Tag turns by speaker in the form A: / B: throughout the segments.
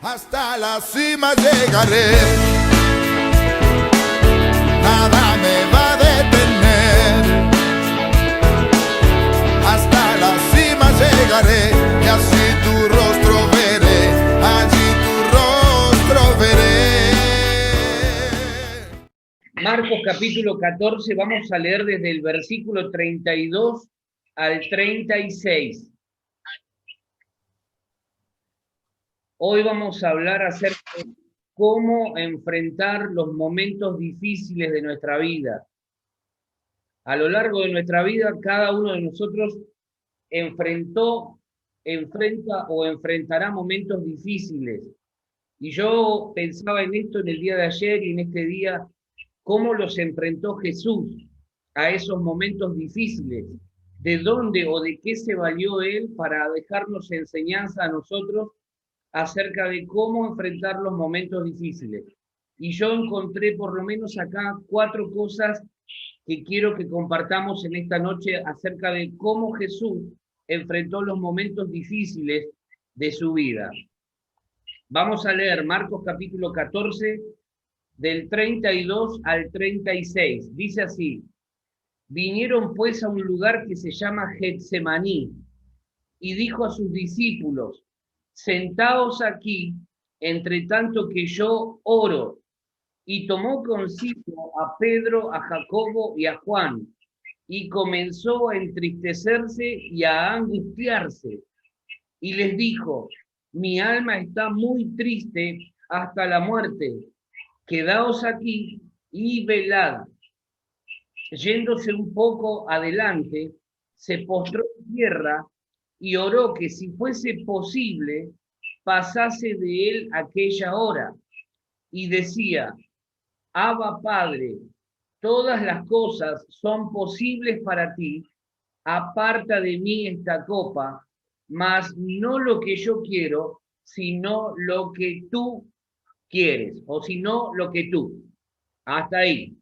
A: Hasta la cima llegaré, nada me va a detener. Hasta la cima llegaré, y así tu rostro veré, allí tu rostro veré.
B: Marcos capítulo 14, vamos a leer desde el versículo 32 al 36. Hoy vamos a hablar acerca de cómo enfrentar los momentos difíciles de nuestra vida. A lo largo de nuestra vida, cada uno de nosotros enfrenta o enfrentará momentos difíciles. Y yo pensaba en esto en el día de ayer y en este día, cómo los enfrentó Jesús a esos momentos difíciles. ¿De dónde o de qué se valió Él para dejarnos enseñanza a nosotros acerca de cómo enfrentar los momentos difíciles? Y yo encontré por lo menos acá 4 cosas que quiero que compartamos en esta noche acerca de cómo Jesús enfrentó los momentos difíciles de su vida. Vamos a leer Marcos capítulo 14, del 32 al 36. Dice así: vinieron pues a un lugar que se llama Getsemaní, y dijo a sus discípulos: sentaos aquí, entre tanto que yo oro. Y tomó consigo a Pedro, a Jacobo y a Juan, y comenzó a entristecerse y a angustiarse. Y les dijo: mi alma está muy triste hasta la muerte. Quedaos aquí y velad. Yéndose un poco adelante, se postró en tierra y oró que si fuese posible, pasase de él aquella hora. Y decía: Abba, Padre, todas las cosas son posibles para ti, aparta de mí esta copa, mas no lo que yo quiero, sino lo que tú quieres, o sino lo que tú. Hasta ahí.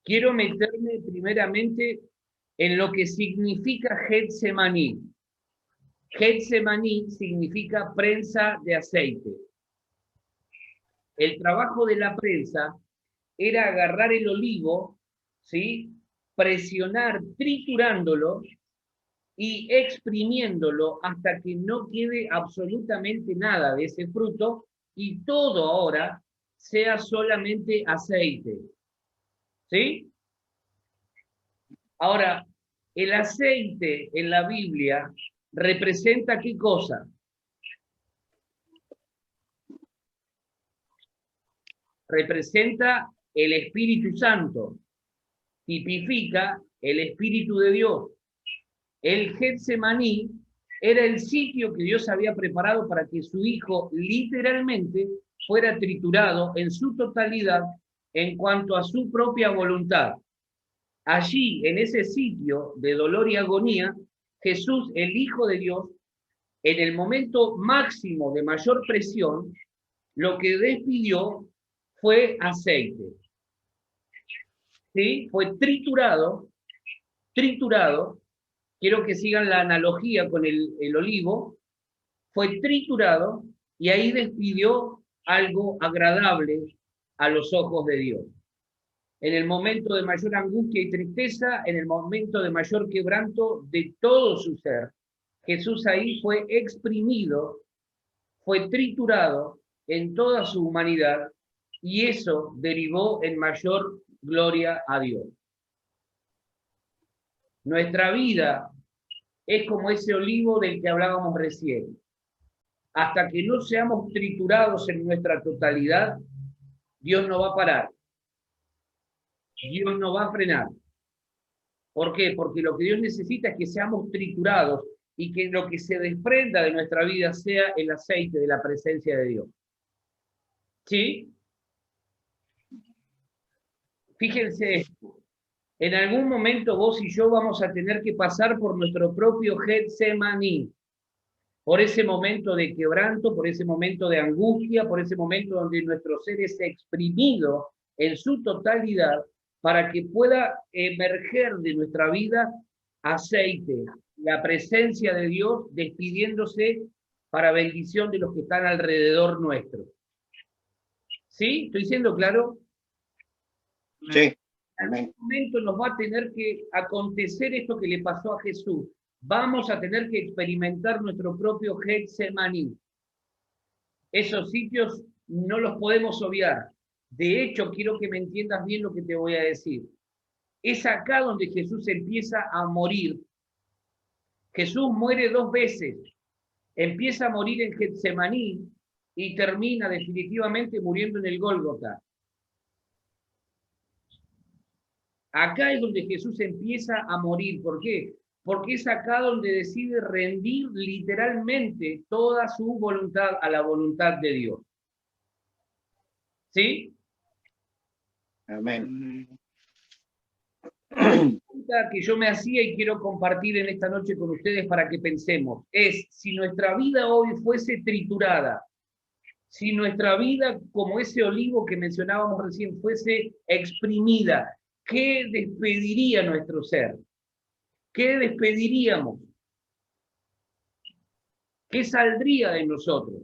B: Quiero meterme primeramente en lo que significa Getsemaní. Getsemaní significa prensa de aceite. El trabajo de la prensa era agarrar el olivo, ¿sí? Presionar, triturándolo y exprimiéndolo hasta que no quede absolutamente nada de ese fruto y todo ahora sea solamente aceite. ¿Sí? Ahora, el aceite en la Biblia representa ¿qué cosa? Representa el Espíritu Santo, tipifica el Espíritu de Dios. El Getsemaní era el sitio que Dios había preparado para que su Hijo literalmente fuera triturado en su totalidad en cuanto a su propia voluntad. Allí, en ese sitio de dolor y agonía, Jesús, el Hijo de Dios, en el momento máximo de mayor presión, lo que despidió fue aceite. ¿Sí? Fue triturado. Quiero que sigan la analogía con el olivo. Fue triturado y ahí despidió algo agradable a los ojos de Dios. En el momento de mayor angustia y tristeza, en el momento de mayor quebranto de todo su ser, Jesús ahí fue exprimido, fue triturado en toda su humanidad, y eso derivó en mayor gloria a Dios. Nuestra vida es como ese olivo del que hablábamos recién. Hasta que no seamos triturados en nuestra totalidad, Dios no va a parar. Dios no va a frenar. ¿Por qué? Porque lo que Dios necesita es que seamos triturados y que lo que se desprenda de nuestra vida sea el aceite de la presencia de Dios. ¿Sí? Fíjense esto. En algún momento vos y yo vamos a tener que pasar por nuestro propio Getsemaní, por ese momento de quebranto, por ese momento de angustia, por ese momento donde nuestro ser es exprimido en su totalidad para que pueda emerger de nuestra vida aceite, la presencia de Dios despidiéndose para bendición de los que están alrededor nuestro. ¿Sí? ¿Estoy siendo claro?
C: Sí.
B: En algún momento nos va a tener que acontecer esto que le pasó a Jesús. Vamos a tener que experimentar nuestro propio Getsemaní. Esos sitios no los podemos obviar. De hecho, quiero que me entiendas bien lo que te voy a decir. Es acá donde Jesús empieza a morir. Jesús muere 2 veces. Empieza a morir en Getsemaní y termina definitivamente muriendo en el Gólgota. Acá es donde Jesús empieza a morir. ¿Por qué? Porque es acá donde decide rendir literalmente toda su voluntad a la voluntad de Dios. ¿Sí?
C: Amén.
B: La pregunta que yo me hacía y quiero compartir en esta noche con ustedes para que pensemos es, si nuestra vida hoy fuese triturada, si nuestra vida, como ese olivo que mencionábamos recién, fuese exprimida, ¿qué despediría nuestro ser? ¿Qué despediríamos? ¿Qué saldría de nosotros?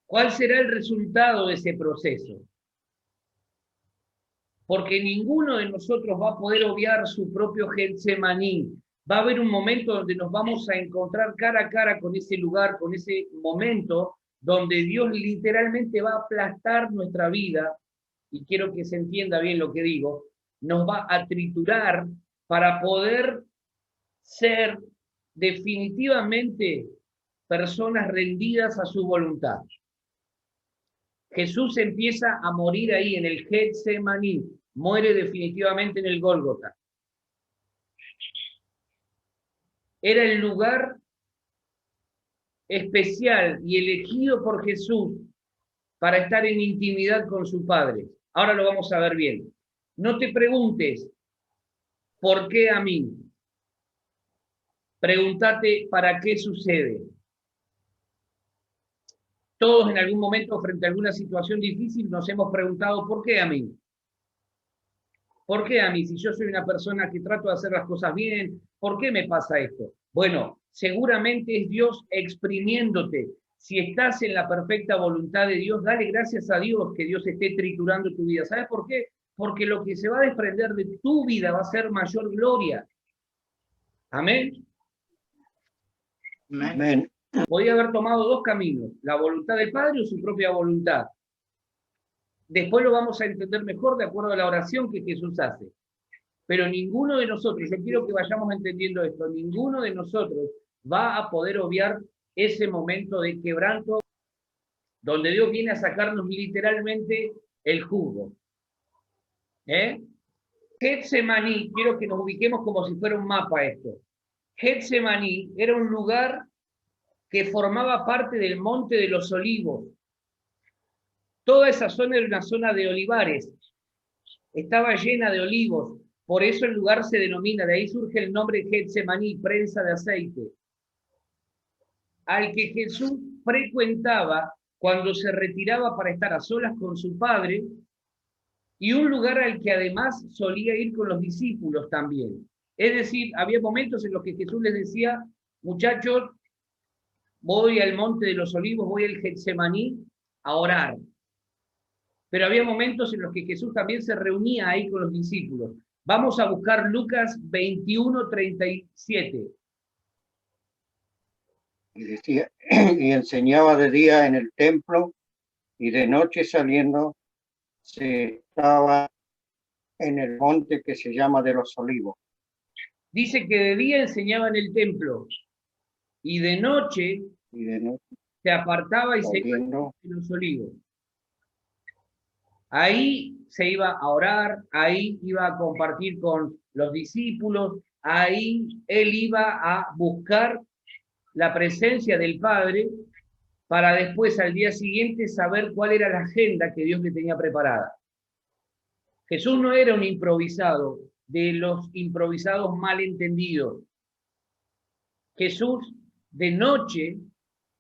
B: ¿Cuál será el resultado de ese proceso? Porque ninguno de nosotros va a poder obviar su propio Getsemaní. Va a haber un momento donde nos vamos a encontrar cara a cara con ese lugar, con ese momento donde Dios literalmente va a aplastar nuestra vida, y quiero que se entienda bien lo que digo, nos va a triturar para poder ser definitivamente personas rendidas a su voluntad. Jesús empieza a morir ahí en el Getsemaní, muere definitivamente en el Gólgota. Era el lugar especial y elegido por Jesús para estar en intimidad con su Padre. Ahora lo vamos a ver bien. No te preguntes, ¿por qué a mí? Pregúntate, ¿para qué sucede? Todos en algún momento, frente a alguna situación difícil, nos hemos preguntado, ¿por qué a mí? ¿Por qué a mí? Si yo soy una persona que trato de hacer las cosas bien, ¿por qué me pasa esto? Bueno, seguramente es Dios exprimiéndote. Si estás en la perfecta voluntad de Dios, dale gracias a Dios que Dios esté triturando tu vida. ¿Sabes por qué? Porque lo que se va a desprender de tu vida va a ser mayor gloria. Amén.
C: Amén.
B: Podía haber tomado 2 caminos, la voluntad del Padre o su propia voluntad. Después lo vamos a entender mejor de acuerdo a la oración que Jesús hace. Pero ninguno de nosotros, yo quiero que vayamos entendiendo esto, ninguno de nosotros va a poder obviar ese momento de quebranto donde Dios viene a sacarnos literalmente el jugo. Getsemaní, quiero que nos ubiquemos como si fuera un mapa esto. Getsemaní era un lugar que formaba parte del Monte de los Olivos. Toda esa zona era una zona de olivares, estaba llena de olivos, por eso el lugar se denomina, de ahí surge el nombre Getsemaní, prensa de aceite, al que Jesús frecuentaba cuando se retiraba para estar a solas con su Padre, y un lugar al que además solía ir con los discípulos también. Es decir, había momentos en los que Jesús les decía, muchachos, voy al Monte de los Olivos, voy al Getsemaní a orar. Pero había momentos en los que Jesús también se reunía ahí con los discípulos. Vamos a buscar Lucas 21:37.
C: Y decía, y enseñaba de día en el templo, y de noche saliendo se estaba en el monte que se llama de los Olivos.
B: Dice que de día enseñaba en el templo, y de noche se apartaba y se iba en los Olivos. Ahí se iba a orar, ahí iba a compartir con los discípulos, ahí él iba a buscar la presencia del Padre para después al día siguiente saber cuál era la agenda que Dios le tenía preparada. Jesús no era un improvisado, de los improvisados malentendidos. Jesús de noche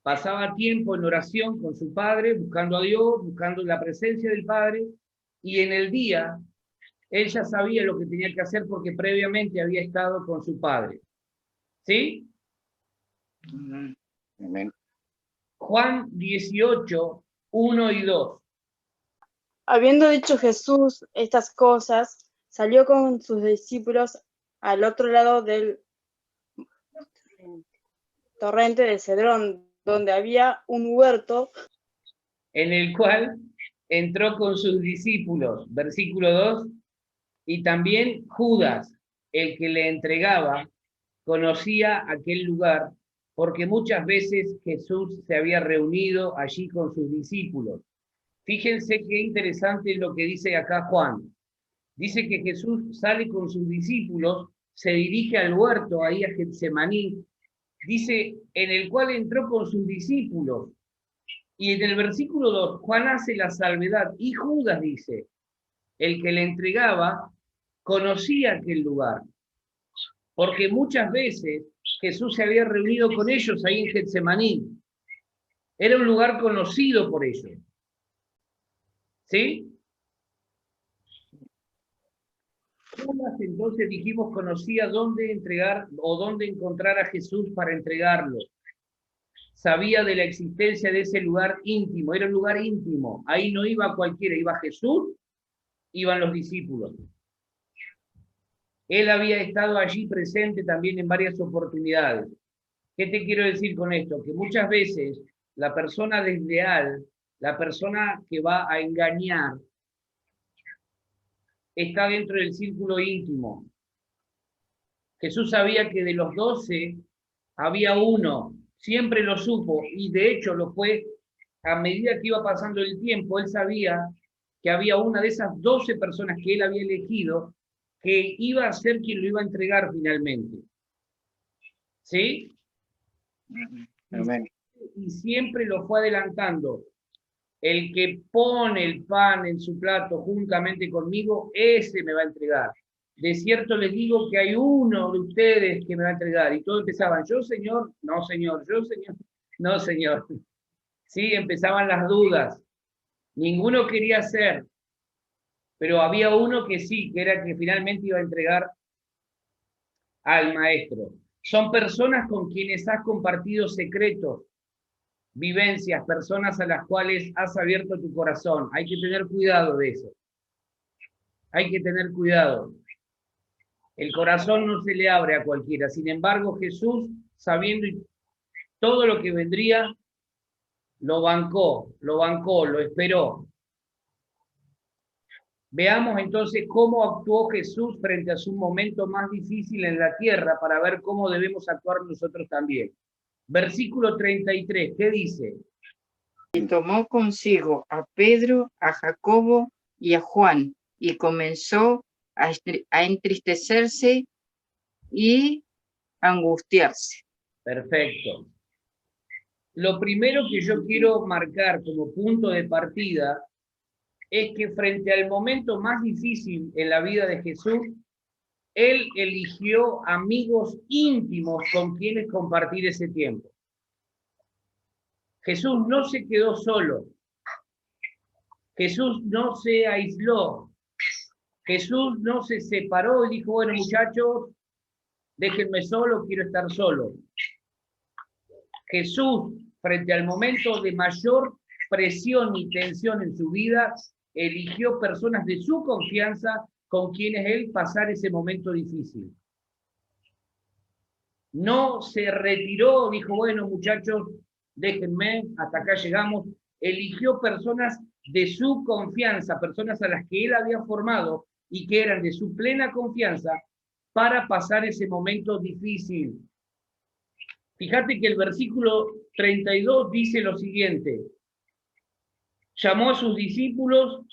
B: pasaba tiempo en oración con su Padre, buscando a Dios, buscando la presencia del Padre, y en el día él ya sabía lo que tenía que hacer porque previamente había estado con su Padre. ¿Sí?
C: Amén.
B: Juan 18, 1 y 2.
D: Habiendo dicho Jesús estas cosas, salió con sus discípulos al otro lado del torrente de Cedrón, donde había un huerto,
B: En el cual entró con sus discípulos, versículo 2, y también Judas, el que le entregaba, conocía aquel lugar, porque muchas veces Jesús se había reunido allí con sus discípulos. Fíjense qué interesante es lo que dice acá Juan. Dice que Jesús sale con sus discípulos, se dirige al huerto, ahí a Getsemaní, dice, en el cual entró con sus discípulos. Y en el versículo 2, Juan hace la salvedad, y Judas dice, el que le entregaba, conocía aquel lugar, porque muchas veces Jesús se había reunido con ellos ahí en Getsemaní. Era un lugar conocido por ellos. ¿Sí? Judas, entonces dijimos, conocía dónde entregar o dónde encontrar a Jesús para entregarlo. Sabía de la existencia de ese lugar íntimo, era un lugar íntimo. Ahí no iba cualquiera, iba Jesús, iban los discípulos. Él había estado allí presente también en varias oportunidades. ¿Qué te quiero decir con esto? Que muchas veces la persona desleal, la persona que va a engañar, está dentro del círculo íntimo. Jesús sabía que de los 12 había uno, siempre lo supo, y de hecho lo fue a medida que iba pasando el tiempo. Él sabía que había una de esas 12 personas que él había elegido que iba a ser quien lo iba a entregar finalmente. ¿Sí?
C: Amén.
B: Y siempre lo fue adelantando. El que pone el pan en su plato juntamente conmigo, ese me va a entregar. De cierto les digo que hay uno de ustedes que me va a entregar. Y todos empezaban, yo señor, no señor, yo señor, no señor. Sí, empezaban las dudas. Ninguno quería ser, pero había uno que sí, que era el que finalmente iba a entregar al maestro. Son personas con quienes has compartido secretos, vivencias, personas a las cuales has abierto tu corazón. Hay que tener cuidado de eso. Hay que tener cuidado. El corazón no se le abre a cualquiera. Sin embargo, Jesús, sabiendo todo lo que vendría, lo bancó, lo esperó. Veamos entonces cómo actuó Jesús frente a su momento más difícil en la tierra para ver cómo debemos actuar nosotros también. Versículo 33, ¿qué dice?
E: Y tomó consigo a Pedro, a Jacobo y a Juan, y comenzó a entristecerse y angustiarse.
B: Perfecto. Lo primero que yo quiero marcar como punto de partida es que frente al momento más difícil en la vida de Jesús, Él eligió amigos íntimos con quienes compartir ese tiempo. Jesús no se quedó solo. Jesús no se aisló. Jesús no se separó y dijo, bueno, muchachos, déjenme solo, quiero estar solo. Jesús, frente al momento de mayor presión y tensión en su vida, eligió personas de su confianza con quienes él pasar ese momento difícil. No se retiró, dijo, bueno, muchachos, déjenme, hasta acá llegamos. Eligió personas de su confianza, personas a las que él había formado y que eran de su plena confianza para pasar ese momento difícil. Fíjate que el versículo 32 dice lo siguiente. Llamó a sus discípulos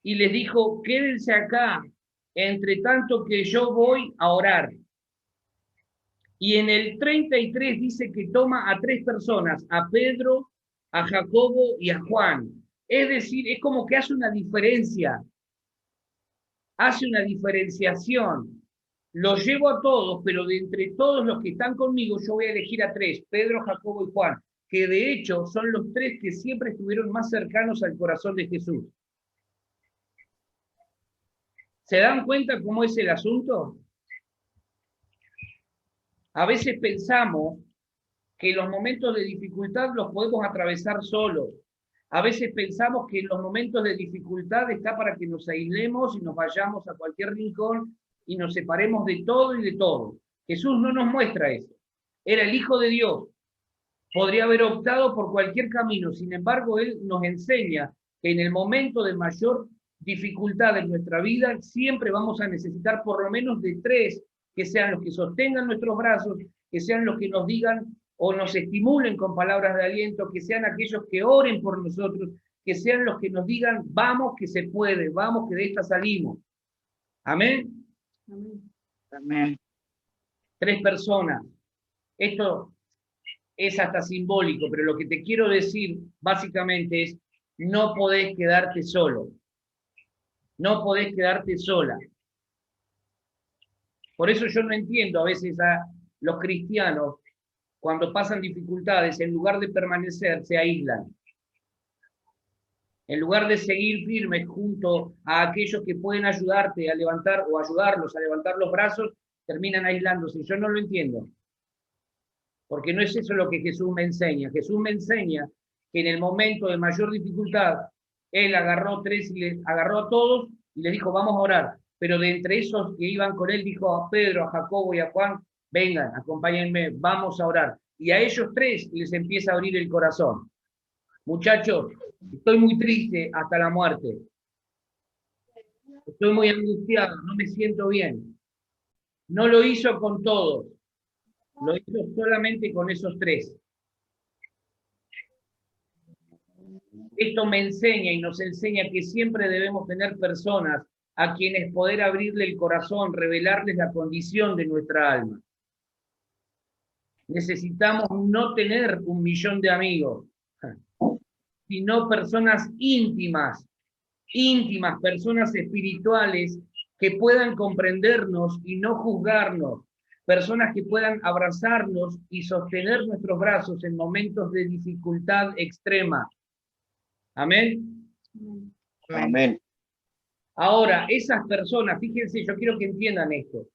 B: y les dijo, quédense acá, entre tanto que yo voy a orar. Y en el 33 dice que toma a 3 personas, a Pedro, a Jacobo y a Juan. Es decir, es como que hace una diferencia, hace una diferenciación. Los llevo a todos, pero de entre todos los que están conmigo, yo voy a elegir a 3, Pedro, Jacobo y Juan, que de hecho son los 3 que siempre estuvieron más cercanos al corazón de Jesús. ¿Se dan cuenta cómo es el asunto? A veces pensamos que los momentos de dificultad los podemos atravesar solos. A veces pensamos que en los momentos de dificultad está para que nos aislemos y nos vayamos a cualquier rincón y nos separemos de todo y de todo. Jesús no nos muestra eso. Era el Hijo de Dios. Podría haber optado por cualquier camino. Sin embargo, Él nos enseña que en el momento de mayor dificultad en nuestra vida, siempre vamos a necesitar por lo menos de 3 que sean los que sostengan nuestros brazos, que sean los que nos digan o nos estimulen con palabras de aliento, que sean aquellos que oren por nosotros, que sean los que nos digan, vamos que se puede, vamos que de esta salimos. Amén.
E: Amén.
B: 3 personas. Esto es hasta simbólico, pero lo que te quiero decir básicamente es, no podés quedarte solo. No podés quedarte sola. Por eso yo no entiendo a veces a los cristianos, cuando pasan dificultades, en lugar de permanecer, se aíslan. En lugar de seguir firmes junto a aquellos que pueden ayudarte a levantar, o ayudarlos a levantar los brazos, terminan aislándose. Yo no lo entiendo. Porque no es eso lo que Jesús me enseña. Jesús me enseña que en el momento de mayor dificultad, Él agarró 3 y les agarró a todos y les dijo, vamos a orar. Pero de entre esos que iban con Él, dijo a Pedro, a Jacobo y a Juan, vengan, acompáñenme, vamos a orar. Y a ellos 3 les empieza a abrir el corazón. Muchachos, estoy muy triste hasta la muerte. Estoy muy angustiado, no me siento bien. No lo hizo con todos. Lo hizo solamente con esos 3. Esto me enseña y nos enseña que siempre debemos tener personas a quienes poder abrirle el corazón, revelarles la condición de nuestra alma. Necesitamos no tener 1.000.000 de amigos, sino personas íntimas, personas espirituales que puedan comprendernos y no juzgarnos, personas que puedan abrazarnos y sostener nuestros brazos en momentos de dificultad extrema. Amén.
C: Amén.
B: Ahora, esas personas, fíjense, yo quiero que entiendan esto.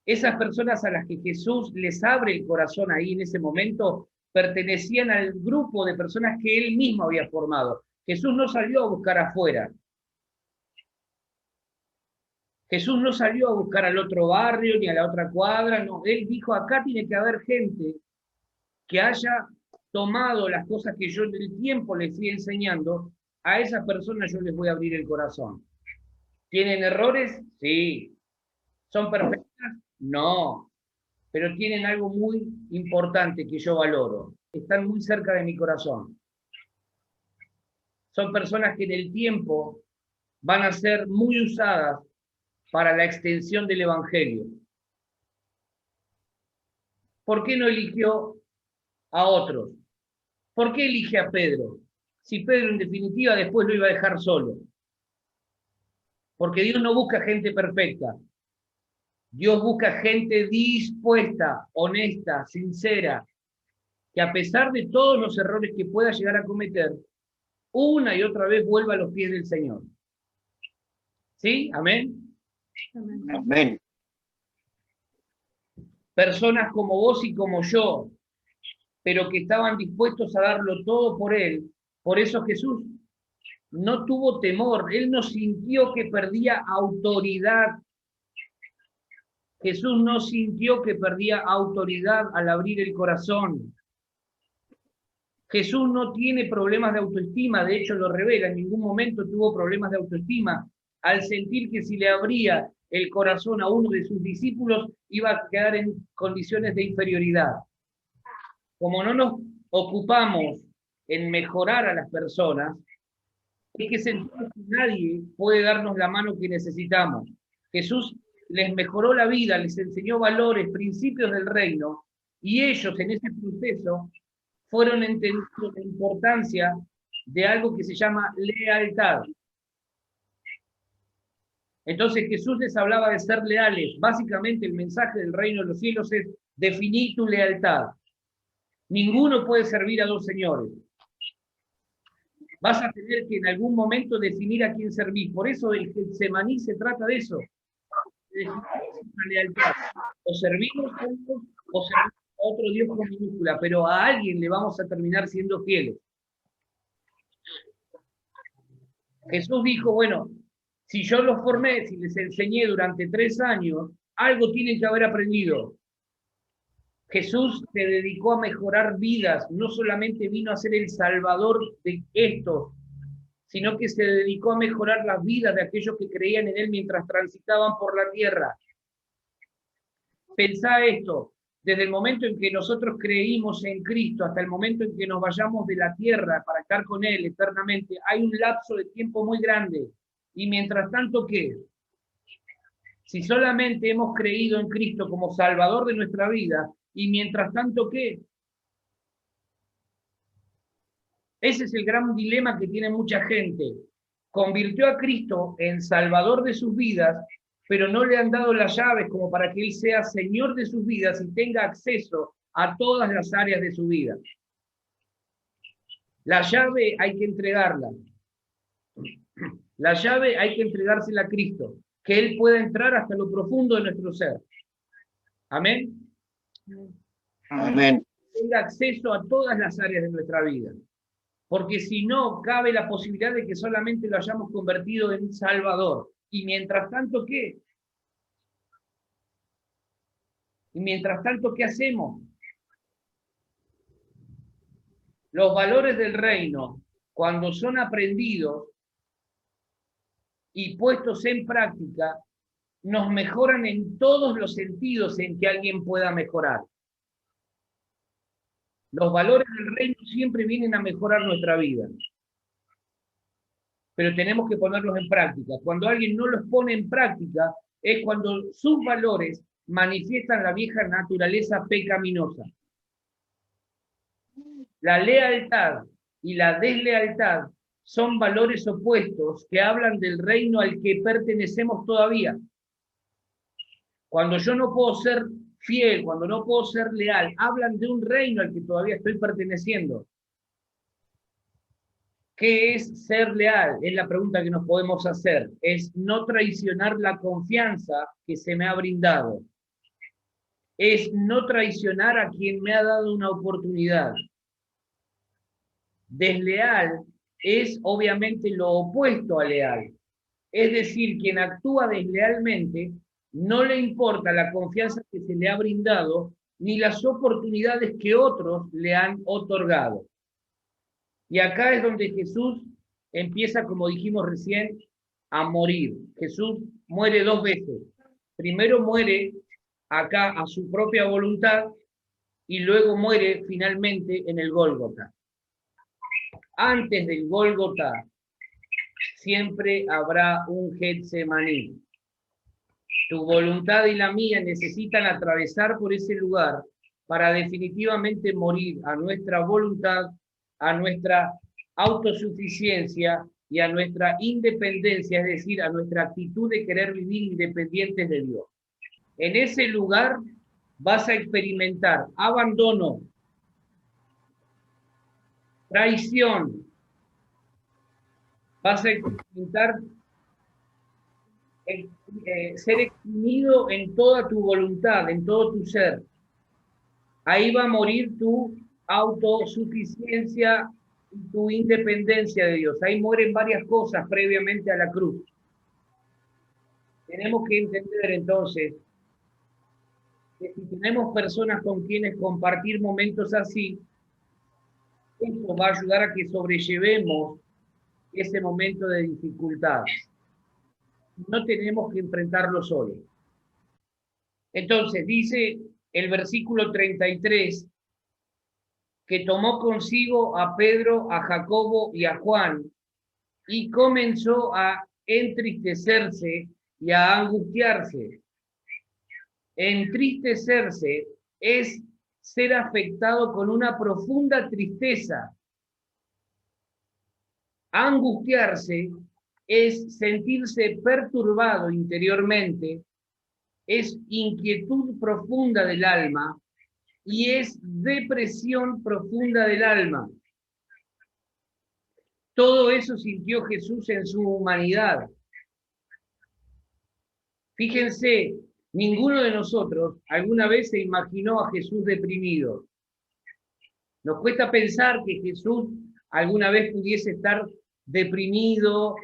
B: Esas personas a las que Jesús les abre el corazón ahí en ese momento, pertenecían al grupo de personas que Él mismo había formado. Jesús no salió a buscar afuera. Jesús no salió a buscar al otro barrio ni a la otra cuadra, no. Él dijo, acá tiene que haber gente que haya tomado las cosas que yo en el tiempo les fui enseñando. A esas personas yo les voy a abrir el corazón. ¿Tienen errores? Sí. ¿Son perfectas? No. Pero tienen algo muy importante que yo valoro. Están muy cerca de mi corazón. Son personas que en el tiempo van a ser muy usadas para la extensión del Evangelio. ¿Por qué no eligió a otros? ¿Por qué elige a Pedro? Si Pedro en definitiva después lo iba a dejar solo. Porque Dios no busca gente perfecta. Dios busca gente dispuesta, honesta, sincera, que a pesar de todos los errores que pueda llegar a cometer, una y otra vez vuelva a los pies del Señor. ¿Sí? Amén.
C: Amén.
B: Personas como vos y como yo, pero que estaban dispuestos a darlo todo por Él. Por eso Jesús no tuvo temor, Él no sintió que perdía autoridad. Jesús no sintió que perdía autoridad al abrir el corazón. Jesús no tiene problemas de autoestima, de hecho lo revela, en ningún momento tuvo problemas de autoestima, al sentir que si le abría el corazón a uno de sus discípulos, iba a quedar en condiciones de inferioridad. Como no nos ocupamos en mejorar a las personas, es que sentimos que nadie puede darnos la mano que necesitamos. Jesús les mejoró la vida, les enseñó valores, principios del reino, y ellos en ese proceso fueron entendiendo la importancia de algo que se llama lealtad. Entonces Jesús les hablaba de ser leales. Básicamente el mensaje del reino de los cielos es definir tu lealtad. Ninguno puede servir a 2 señores. Vas a tener que en algún momento definir a quién servir. Por eso el Getsemaní se trata de eso. De definir una lealtad. O servimos juntos o servimos otro Dios con minúscula, pero a alguien le vamos a terminar siendo fieles. Jesús dijo, bueno, si yo los formé, si les enseñé durante 3 años, algo tienen que haber aprendido. Jesús se dedicó a mejorar vidas, no solamente vino a ser el salvador de estos, sino que se dedicó a mejorar las vidas de aquellos que creían en él mientras transitaban por la tierra. Pensá esto, desde el momento en que nosotros creímos en Cristo hasta el momento en que nos vayamos de la tierra para estar con él eternamente, hay un lapso de tiempo muy grande. Y mientras tanto, ¿qué? Si solamente hemos creído en Cristo como Salvador de nuestra vida, y mientras tanto, ¿qué? Ese es el gran dilema que tiene mucha gente. Convirtió a Cristo en Salvador de sus vidas, pero no le han dado las llaves como para que Él sea Señor de sus vidas y tenga acceso a todas las áreas de su vida. La llave hay que entregarla. La llave hay que entregársela a Cristo, que Él pueda entrar hasta lo profundo de nuestro ser. Amén.
C: Amén.
B: Tenga acceso a todas las áreas de nuestra vida. Porque si no, cabe la posibilidad de que solamente lo hayamos convertido en Salvador. Y mientras tanto, ¿qué? Y mientras tanto, ¿qué hacemos? Los valores del reino, cuando son aprendidos y puestos en práctica, nos mejoran en todos los sentidos en que alguien pueda mejorar. Los valores del reino siempre vienen a mejorar nuestra vida. Pero tenemos que ponerlos en práctica. Cuando alguien no los pone en práctica, es cuando sus valores manifiestan la vieja naturaleza pecaminosa. La lealtad y la deslealtad son valores opuestos que hablan del reino al que pertenecemos todavía. Cuando yo no puedo ser fiel, cuando no puedo ser leal, hablan de un reino al que todavía estoy perteneciendo. ¿Qué es ser leal? Es la pregunta que nos podemos hacer. Es no traicionar la confianza que se me ha brindado. Es no traicionar a quien me ha dado una oportunidad. Desleal es obviamente lo opuesto a leal. Es decir, quien actúa deslealmente no le importa la confianza que se le ha brindado ni las oportunidades que otros le han otorgado. Y acá es donde Jesús empieza, como dijimos recién, a morir. Jesús muere 2 veces. Primero muere acá a su propia voluntad y luego muere finalmente en el Gólgota. Antes del Gólgota siempre habrá un Getsemaní. Tu voluntad y la mía necesitan atravesar por ese lugar para definitivamente morir a nuestra voluntad, a nuestra autosuficiencia y a nuestra independencia, es decir, a nuestra actitud de querer vivir independientes de Dios. En ese lugar vas a experimentar abandono, traición, vas a experimentar ser exprimido en toda tu voluntad, en todo tu ser. Ahí va a morir tu autosuficiencia y tu independencia de Dios. Ahí mueren varias cosas previamente a la cruz. Tenemos que entender entonces que si tenemos personas con quienes compartir momentos así, esto va a ayudar a que sobrellevemos ese momento de dificultad. No tenemos que enfrentarlo solos. Entonces, dice el versículo 33, que tomó consigo a Pedro, a Jacobo y a Juan, y comenzó a entristecerse y a angustiarse. Entristecerse es ser afectado con una profunda tristeza. Angustiarse es sentirse perturbado interiormente, es inquietud profunda del alma y es depresión profunda del alma. Todo eso sintió Jesús en su humanidad. Fíjense Ninguno de nosotros alguna vez se imaginó a Jesús deprimido. Nos cuesta pensar que Jesús alguna vez pudiese estar deprimido,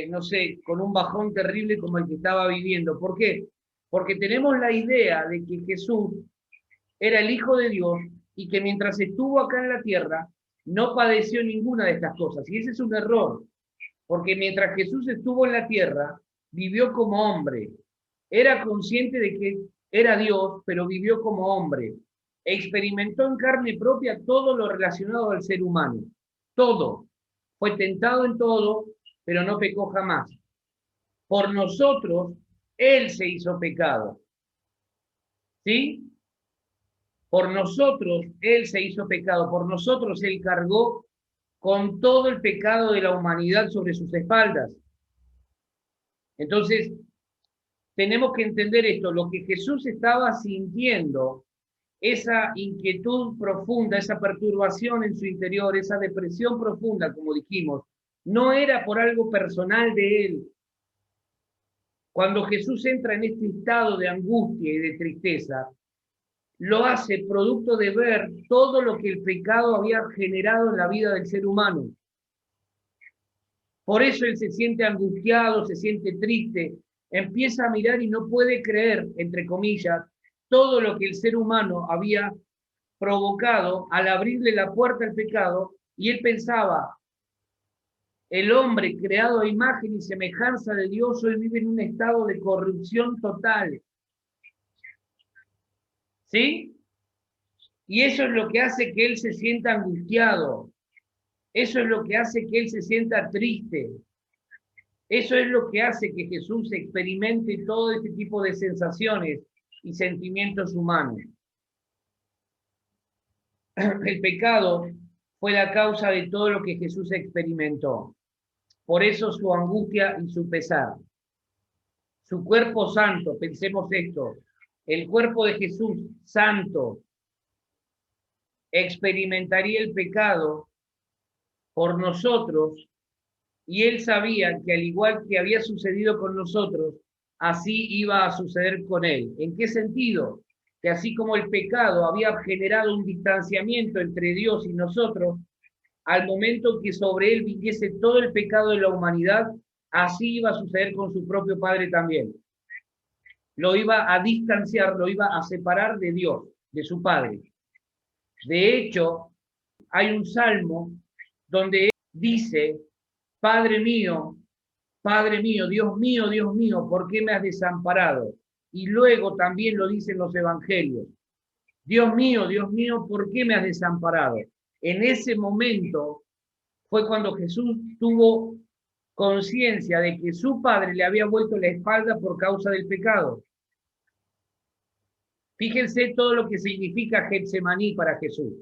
B: no sé, con un bajón terrible como el que estaba viviendo. ¿Por qué? Porque tenemos la idea de que Jesús era el Hijo de Dios y que mientras estuvo acá en la tierra no padeció ninguna de estas cosas. Y ese es un error, porque mientras Jesús estuvo en la tierra, vivió como hombre. Era consciente de que era Dios, pero vivió como hombre. Experimentó en carne propia todo lo relacionado al ser humano. Todo. Fue tentado en todo, pero no pecó jamás. Por nosotros, Él se hizo pecado. ¿Sí? Por nosotros, Él se hizo pecado. Por nosotros, Él cargó con todo el pecado de la humanidad sobre sus espaldas. Entonces, tenemos que entender esto. Lo que Jesús estaba sintiendo, esa inquietud profunda, esa perturbación en su interior, esa depresión profunda, como dijimos, no era por algo personal de Él. Cuando Jesús entra en este estado de angustia y de tristeza, lo hace producto de ver todo lo que el pecado había generado en la vida del ser humano. Por eso Él se siente angustiado, se siente triste, empieza a mirar y no puede creer, entre comillas, todo lo que el ser humano había provocado al abrirle la puerta al pecado, y él pensaba, el hombre creado a imagen y semejanza de Dios hoy vive en un estado de corrupción total. ¿Sí? Y eso es lo que hace que él se sienta angustiado. Eso es lo que hace que él se sienta triste. Eso es lo que hace que Jesús experimente todo este tipo de sensaciones y sentimientos humanos. El pecado fue la causa de todo lo que Jesús experimentó. Por eso su angustia y su pesar. Su cuerpo santo, pensemos esto, el cuerpo de Jesús santo experimentaría el pecado por nosotros, y él sabía que al igual que había sucedido con nosotros, así iba a suceder con él. ¿En qué sentido? Que así como el pecado había generado un distanciamiento entre Dios y nosotros, al momento que sobre él viniese todo el pecado de la humanidad, así iba a suceder con su propio Padre también. Lo iba a distanciar, lo iba a separar de Dios, de su Padre. De hecho, hay un salmo donde él dice, Padre mío, Dios mío, ¿por qué me has desamparado? Y luego también lo dicen los evangelios. Dios mío, ¿por qué me has desamparado? En ese momento fue cuando Jesús tuvo conciencia de que su Padre le había vuelto la espalda por causa del pecado. Fíjense todo lo que significa Getsemaní para Jesús.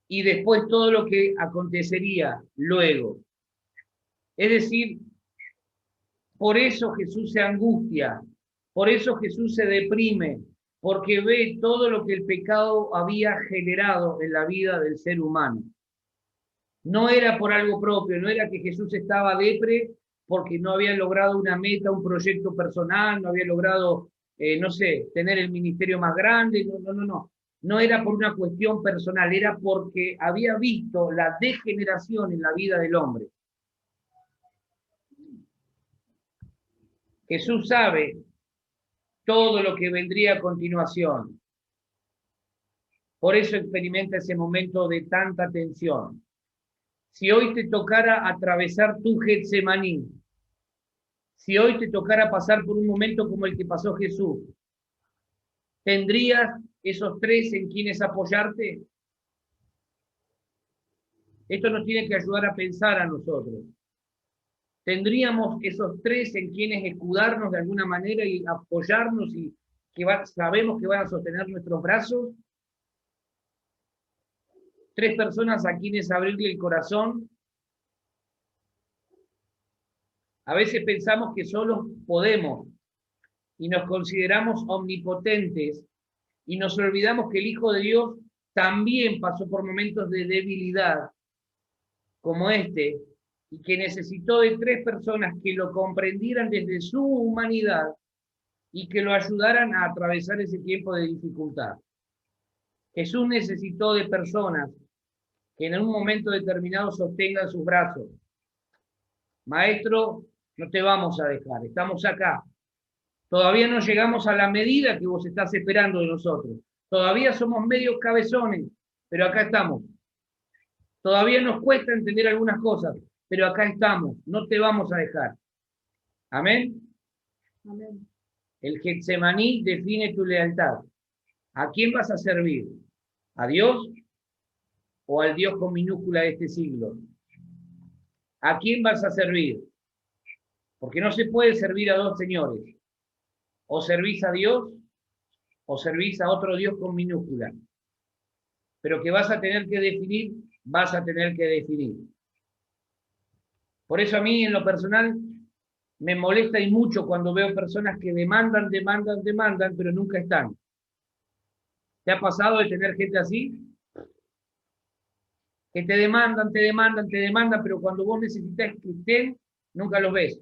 B: Y después todo lo que acontecería luego. Es decir, por eso Jesús se angustia, por eso Jesús se deprime, porque ve todo lo que el pecado había generado en la vida del ser humano. No era por algo propio, no era que Jesús estaba depre porque no había logrado una meta, un proyecto personal, no había logrado, no sé, tener el ministerio más grande, no. No era por una cuestión personal, era porque había visto la degeneración en la vida del hombre. Jesús sabe todo lo que vendría a continuación. Por eso experimenta ese momento de tanta tensión. Si hoy te tocara atravesar tu Getsemaní, si hoy te tocara pasar por un momento como el que pasó Jesús, ¿tendrías esos tres en quienes apoyarte? Esto nos tiene que ayudar a pensar a nosotros. ¿Tendríamos esos tres en quienes escudarnos de alguna manera y apoyarnos y que sabemos que van a sostener nuestros brazos? ¿Tres personas a quienes abrirle el corazón? A veces pensamos que solos podemos y nos consideramos omnipotentes y nos olvidamos que el Hijo de Dios también pasó por momentos de debilidad como este, y que necesitó de tres personas que lo comprendieran desde su humanidad y que lo ayudaran a atravesar ese tiempo de dificultad. Jesús necesitó de personas que en un momento determinado sostengan sus brazos. Maestro, no te vamos a dejar, estamos acá. Todavía no llegamos a la medida que vos estás esperando de nosotros. Todavía somos medios cabezones, pero acá estamos. Todavía nos cuesta entender algunas cosas, pero acá estamos, no te vamos a dejar. Amén.
D: Amén.
B: El Getsemaní define tu lealtad. ¿A quién vas a servir? ¿A Dios o al Dios con minúscula de este siglo? ¿A quién vas a servir? Porque no se puede servir a dos señores. O servís a Dios o servís a otro Dios con minúscula. Pero que vas a tener que definir, vas a tener que definir. Por eso a mí en lo personal me molesta y mucho cuando veo personas que demandan, pero nunca están. ¿Te ha pasado de tener gente así? Que te demandan, pero cuando vos necesitas que estén, nunca los ves.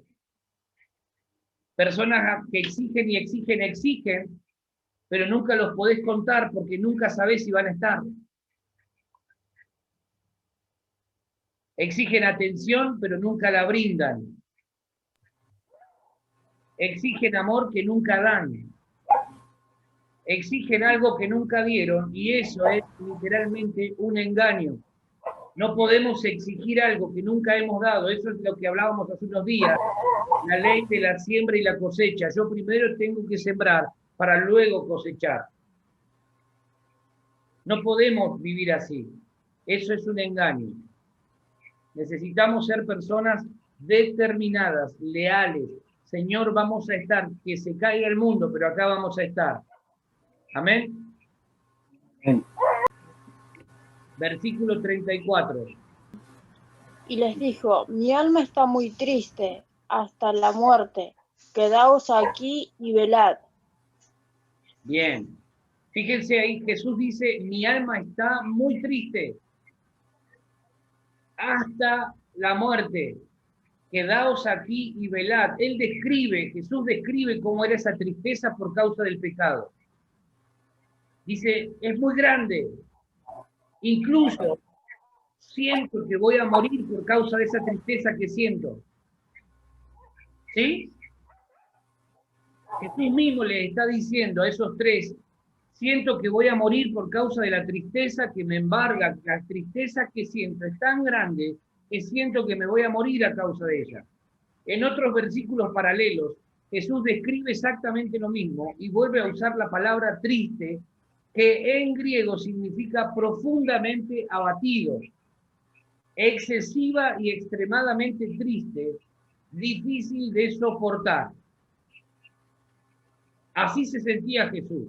B: Personas que exigen y exigen, pero nunca los podés contar porque nunca sabés si van a estar. Exigen atención, pero nunca la brindan. Exigen amor que nunca dan. Exigen algo que nunca dieron, y eso es literalmente un engaño. No podemos exigir algo que nunca hemos dado. Eso es lo que hablábamos hace unos días. La ley de la siembra y la cosecha. Yo primero tengo que sembrar para luego cosechar. No podemos vivir así. Eso es un engaño. Necesitamos ser personas determinadas, leales. Señor, vamos a estar, que se caiga el mundo, pero acá vamos a estar. Amén.
C: Amén.
B: Versículo 34.
D: Y les dijo, mi alma está muy triste hasta la muerte. Quedaos aquí y velad.
B: Bien. Fíjense ahí, Jesús dice, mi alma está muy triste hasta la muerte. Quedaos aquí y velad. Jesús describe cómo era esa tristeza por causa del pecado. Dice, es muy grande. Incluso siento que voy a morir por causa de esa tristeza que siento. ¿Sí? Jesús mismo le está diciendo a esos tres, siento que voy a morir por causa de la tristeza que me embarga, la tristeza que siento es tan grande que siento que me voy a morir a causa de ella. En otros versículos paralelos, Jesús describe exactamente lo mismo y vuelve a usar la palabra triste, que en griego significa profundamente abatido, excesiva y extremadamente triste, difícil de soportar. Así se sentía Jesús.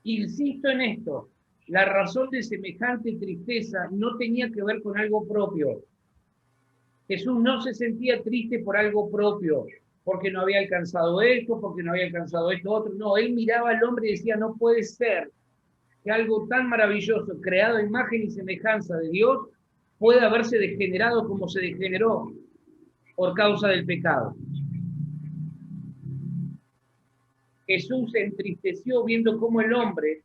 B: Insisto en esto, la razón de semejante tristeza no tenía que ver con algo propio. Jesús no se sentía triste por algo propio, porque no había alcanzado esto, porque no había alcanzado esto otro. No, él miraba al hombre y decía, no puede ser que algo tan maravilloso, creado a imagen y semejanza de Dios, pueda haberse degenerado como se degeneró por causa del pecado. Jesús se entristeció viendo cómo el hombre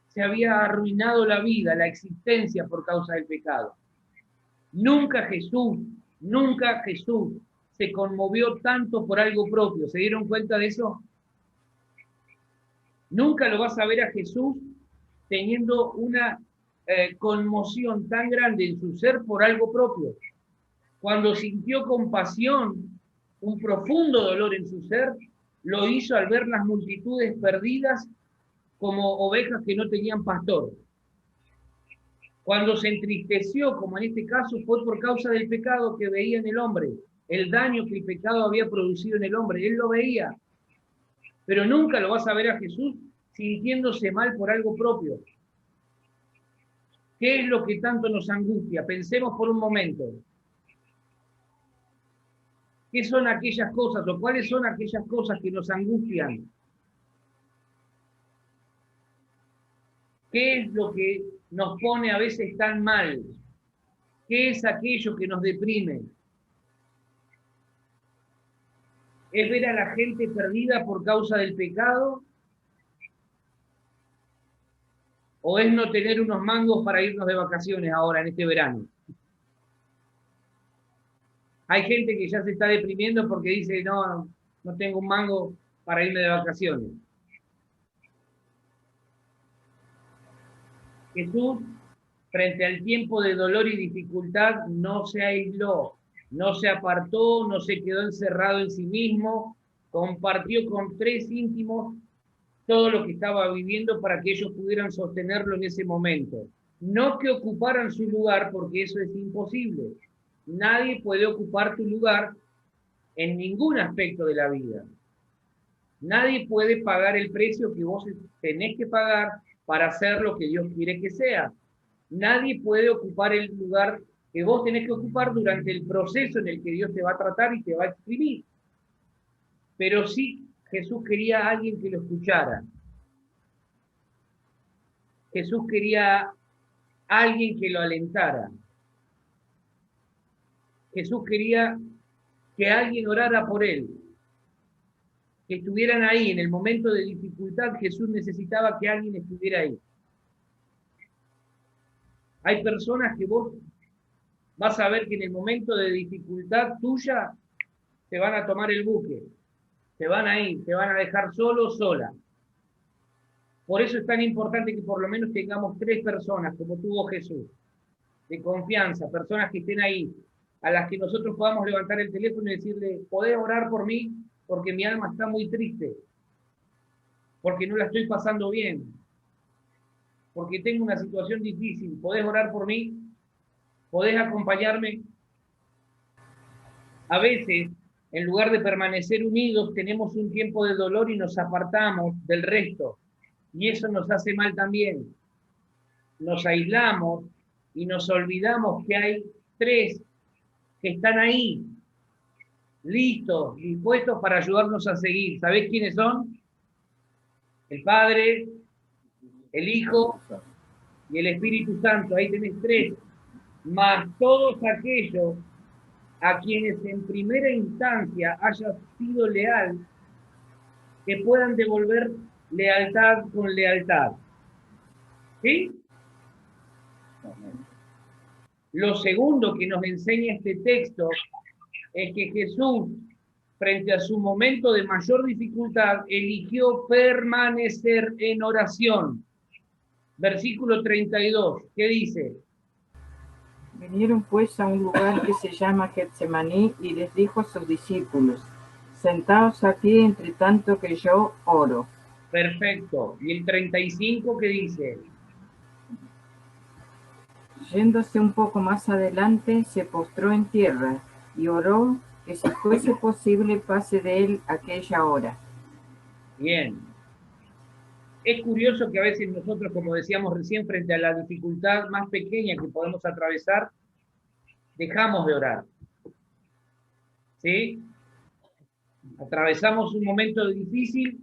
B: se había arruinado la vida, la existencia por causa del pecado. Nunca Jesús se conmovió tanto por algo propio. ¿Se dieron cuenta de eso? Nunca lo vas a ver a Jesús teniendo una conmoción tan grande en su ser por algo propio. Cuando sintió compasión, un profundo dolor en su ser, lo hizo al ver las multitudes perdidas como ovejas que no tenían pastor. Cuando se entristeció, como en este caso, fue por causa del pecado que veía en el hombre, el daño que el pecado había producido en el hombre. Él lo veía, pero nunca lo vas a ver a Jesús sintiéndose mal por algo propio. ¿Qué es lo que tanto nos angustia? Pensemos por un momento. ¿Qué son aquellas cosas o cuáles son aquellas cosas que nos angustian? ¿Qué es lo que nos pone a veces tan mal? ¿Qué es aquello que nos deprime? ¿Es ver a la gente perdida por causa del pecado? ¿O es no tener unos mangos para irnos de vacaciones ahora en este verano? Hay gente que ya se está deprimiendo porque dice, no, no tengo un mango para irme de vacaciones. Jesús, frente al tiempo de dolor y dificultad, no se aisló, no se apartó, no se quedó encerrado en sí mismo, compartió con 3 íntimos todo lo que estaba viviendo para que ellos pudieran sostenerlo en ese momento. No que ocuparan su lugar, porque eso es imposible. Nadie puede ocupar tu lugar en ningún aspecto de la vida. Nadie puede pagar el precio que vos tenés que pagar para hacer lo que Dios quiere que sea. Nadie puede ocupar el lugar que vos tenés que ocupar durante el proceso en el que Dios te va a tratar y te va a exprimir. Pero sí, Jesús quería a alguien que lo escuchara. Jesús quería a alguien que lo alentara. Jesús quería que alguien orara por él. Que estuvieran ahí en el momento de dificultad. Jesús necesitaba que alguien estuviera ahí. Hay personas que vos vas a ver que en el momento de dificultad tuya te van a tomar el buque, te van a ir, te van a dejar solo, sola. Por eso es tan importante que por lo menos tengamos 3 personas, como tuvo Jesús, de confianza, personas que estén ahí, a las que nosotros podamos levantar el teléfono y decirle, ¿podés orar por mí? Porque mi alma está muy triste, porque no la estoy pasando bien, porque tengo una situación difícil. ¿Podés orar por mí? ¿Podés acompañarme? A veces, en lugar de permanecer unidos, tenemos un tiempo de dolor y nos apartamos del resto. Y eso nos hace mal también. Nos aislamos y nos olvidamos que hay 3 que están ahí, listos, dispuestos para ayudarnos a seguir. ¿Sabés quiénes son? El Padre, el Hijo y el Espíritu Santo. Ahí tenés 3. Más todos aquellos a quienes en primera instancia haya sido leal, que puedan devolver lealtad con lealtad. ¿Sí? Lo segundo que nos enseña este texto es que Jesús, frente a su momento de mayor dificultad, eligió permanecer en oración. Versículo 32, ¿qué dice?
E: Vinieron pues a un lugar que se llama Getsemaní y les dijo a sus discípulos, sentaos aquí entre tanto que yo oro.
B: Perfecto. ¿Y el 35 qué dice?
E: Yéndose un poco más adelante, se postró en tierra y oró que si fuese posible pase de él aquella hora.
B: Bien. Es curioso que a veces nosotros, como decíamos recién, frente a la dificultad más pequeña que podemos atravesar, dejamos de orar. ¿Sí? Atravesamos un momento difícil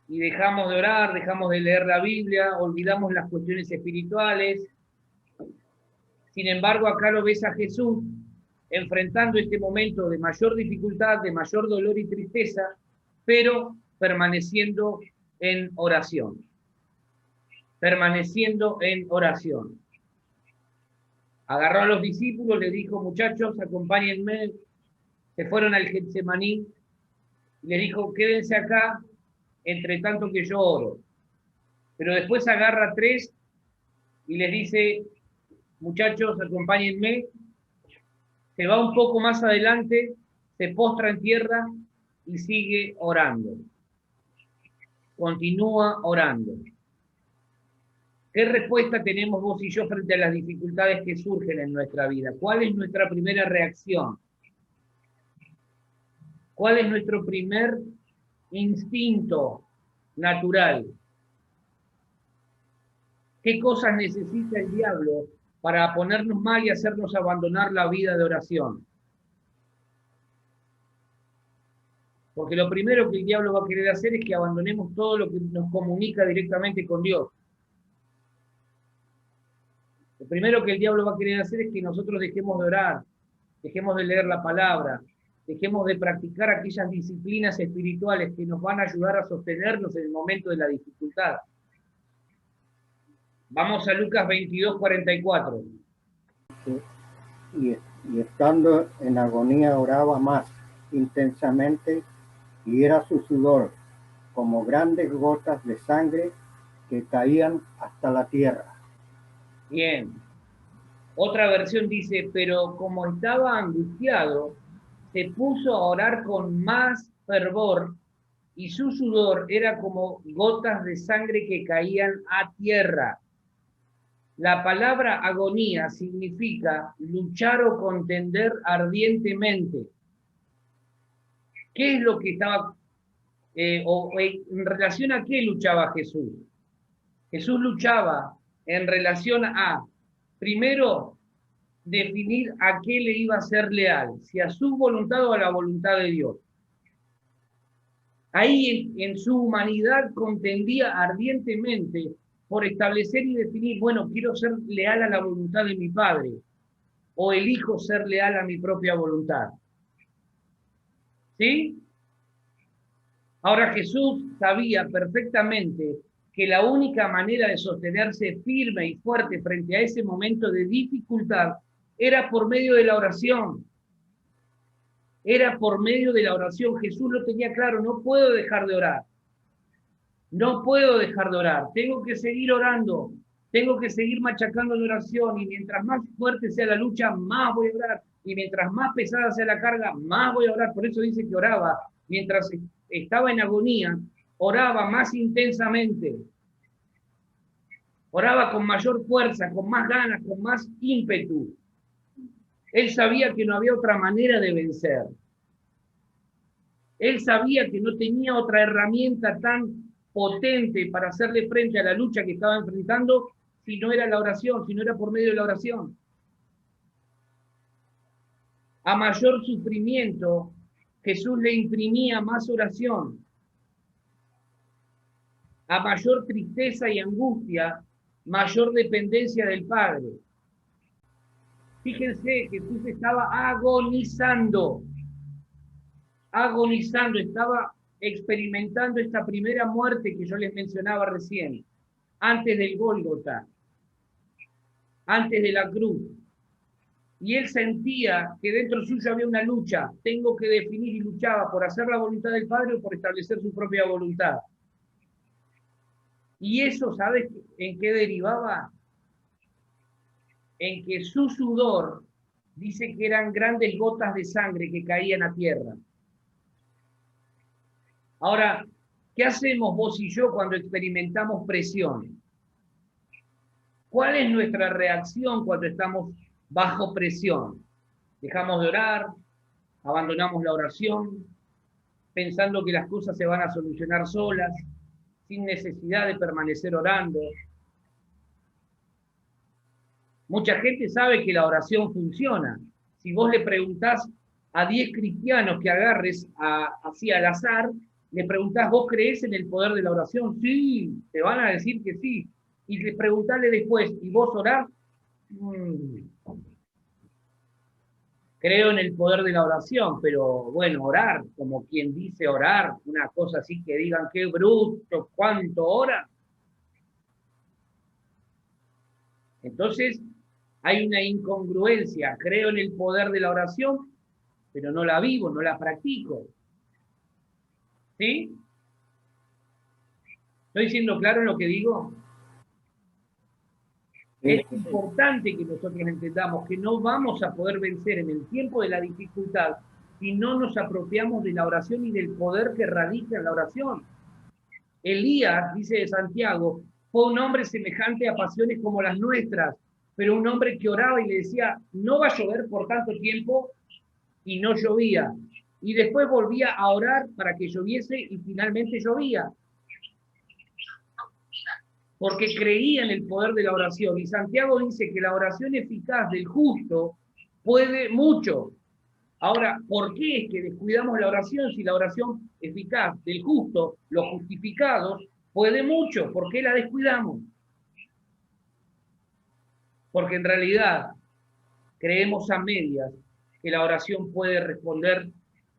B: y dejamos de orar, dejamos de leer la Biblia, olvidamos las cuestiones espirituales. Sin embargo, acá lo ves a Jesús enfrentando este momento de mayor dificultad, de mayor dolor y tristeza, pero permaneciendo en oración. Permaneciendo en oración. Agarró a los discípulos, les dijo, muchachos, acompáñenme. Se fueron al Getsemaní y les dijo, quédense acá, entre tanto que yo oro. Pero después agarra 3 y les dice, muchachos, acompáñenme. Se va un poco más adelante, se postra en tierra y sigue orando. Continúa orando. ¿Qué respuesta tenemos vos y yo frente a las dificultades que surgen en nuestra vida? ¿Cuál es nuestra primera reacción? ¿Cuál es nuestro primer instinto natural? ¿Qué cosas necesita el diablo para ponernos mal y hacernos abandonar la vida de oración? Porque lo primero que el diablo va a querer hacer es que abandonemos todo lo que nos comunica directamente con Dios. Lo primero que el diablo va a querer hacer es que nosotros dejemos de orar, dejemos de leer la palabra, Dejemos de practicar aquellas disciplinas espirituales que nos van a ayudar a sostenernos en el momento de la dificultad. Vamos a Lucas 22:44.
C: Y estando en agonía oraba más intensamente, y era su sudor como grandes gotas de sangre que caían hasta la tierra.
B: Bien. Otra versión dice, pero como estaba angustiado, se puso a orar con más fervor, y su sudor era como gotas de sangre que caían a tierra. La palabra agonía significa luchar o contender ardientemente. ¿Qué es lo que estaba, en relación a qué luchaba Jesús? Jesús luchaba en relación a, primero, definir a qué le iba a ser leal, si a su voluntad o a la voluntad de Dios. Ahí en su humanidad contendía ardientemente por establecer y definir, bueno, quiero ser leal a la voluntad de mi Padre, o elijo ser leal a mi propia voluntad. ¿Sí? Ahora Jesús sabía perfectamente que la única manera de sostenerse firme y fuerte frente a ese momento de dificultad era por medio de la oración. Era por medio de la oración. Jesús lo tenía claro, no puedo dejar de orar. No puedo dejar de orar. Tengo que seguir orando. Tengo que seguir machacando la oración. Y mientras más fuerte sea la lucha, más voy a orar. Y mientras más pesada sea la carga, más voy a orar. Por eso dice que oraba. Mientras estaba en agonía, oraba más intensamente. Oraba con mayor fuerza, con más ganas, con más ímpetu. Él sabía que no había otra manera de vencer. Él sabía que no tenía otra herramienta tan potente para hacerle frente a la lucha que estaba enfrentando si no era la oración, si no era por medio de la oración. A mayor sufrimiento, Jesús le imprimía más oración. A mayor tristeza y angustia, mayor dependencia del Padre. Fíjense, Jesús estaba agonizando, estaba experimentando esta primera muerte que yo les mencionaba recién, antes del Gólgota, antes de la cruz. Y él sentía que dentro suyo había una lucha, tengo que definir, y luchaba por hacer la voluntad del Padre o por establecer su propia voluntad. Y eso, ¿sabes en qué derivaba? En que su sudor, dice que eran grandes gotas de sangre que caían a tierra. Ahora, ¿qué hacemos vos y yo cuando experimentamos presión? ¿Cuál es nuestra reacción cuando estamos bajo presión? ¿Dejamos de orar? ¿Abandonamos la oración? ¿Pensando que las cosas se van a solucionar solas, sin necesidad de permanecer orando? Mucha gente sabe que la oración funciona. Si vos le preguntás a 10 cristianos que agarres así al azar, le preguntás, ¿vos creés en el poder de la oración? Sí, te van a decir que sí. Y les preguntale después, ¿y vos orás? Creo en el poder de la oración, pero bueno, orar, como quien dice orar, una cosa así que digan, qué bruto, cuánto ora. Entonces, hay una incongruencia. Creo en el poder de la oración, pero no la vivo, no la practico. ¿Sí? ¿Estoy siendo claro en lo que digo? Es importante que nosotros entendamos que no vamos a poder vencer en el tiempo de la dificultad si no nos apropiamos de la oración y del poder que radica en la oración. Elías, dice de Santiago, fue un hombre semejante a pasiones como las nuestras, pero un hombre que oraba y le decía, no va a llover por tanto tiempo, y no llovía. Y después volvía a orar para que lloviese y finalmente llovía. Porque creía en el poder de la oración. Y Santiago dice que la oración eficaz del justo puede mucho. Ahora, ¿por qué es que descuidamos la oración si la oración eficaz del justo, los justificados, puede mucho? ¿Por qué la descuidamos? Porque en realidad creemos a medias que la oración puede responder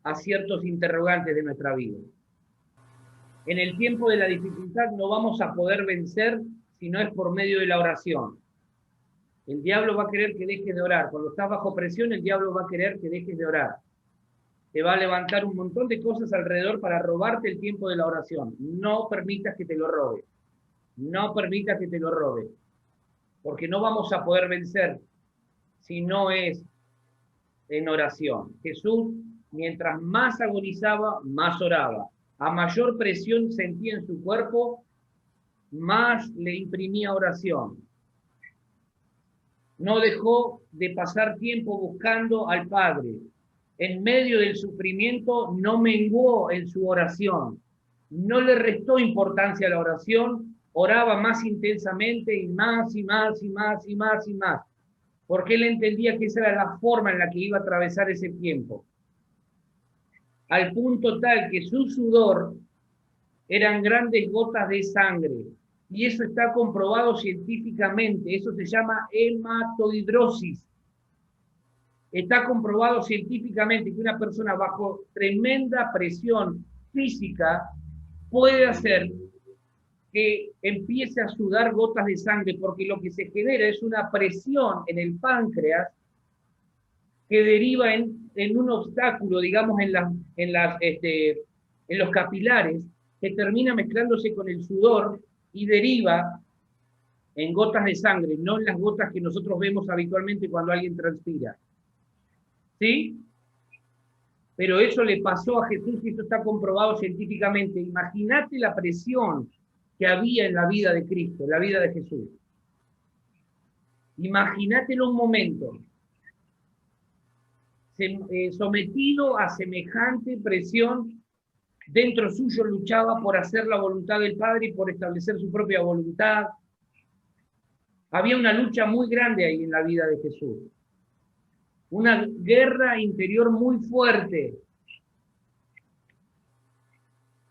B: a ciertos interrogantes de nuestra vida. En el tiempo de la dificultad no vamos a poder vencer si no es por medio de la oración. El diablo va a querer que dejes de orar. Cuando estás bajo presión, el diablo va a querer que dejes de orar. Te va a levantar un montón de cosas alrededor para robarte el tiempo de la oración. No permitas que te lo robe. No permitas que te lo robe. Porque no vamos a poder vencer si no es en oración. Jesús, mientras más agonizaba, más oraba. A mayor presión sentía en su cuerpo, más le imprimía oración. No dejó de pasar tiempo buscando al Padre. En medio del sufrimiento no menguó en su oración. No le restó importancia a la oración, oraba más intensamente y más y más y más y más y más. Porque él entendía que esa era la forma en la que iba a atravesar ese tiempo. Al punto tal que su sudor eran grandes gotas de sangre. Y eso está comprobado científicamente. Eso se llama hematohidrosis. Está comprobado científicamente que una persona bajo tremenda presión física puede hacer que empiece a sudar gotas de sangre, porque lo que se genera es una presión en el páncreas que deriva en un obstáculo, digamos, en los capilares, que termina mezclándose con el sudor y deriva en gotas de sangre, no en las gotas que nosotros vemos habitualmente cuando alguien transpira. ¿Sí? Pero eso le pasó a Jesús y esto está comprobado científicamente. Imagínate la presión que había en la vida de Cristo, en la vida de Jesús. Imagínatelo un momento. Sometido a semejante presión, dentro suyo luchaba por hacer la voluntad del Padre y por establecer su propia voluntad. Había una lucha muy grande ahí en la vida de Jesús. Una guerra interior muy fuerte.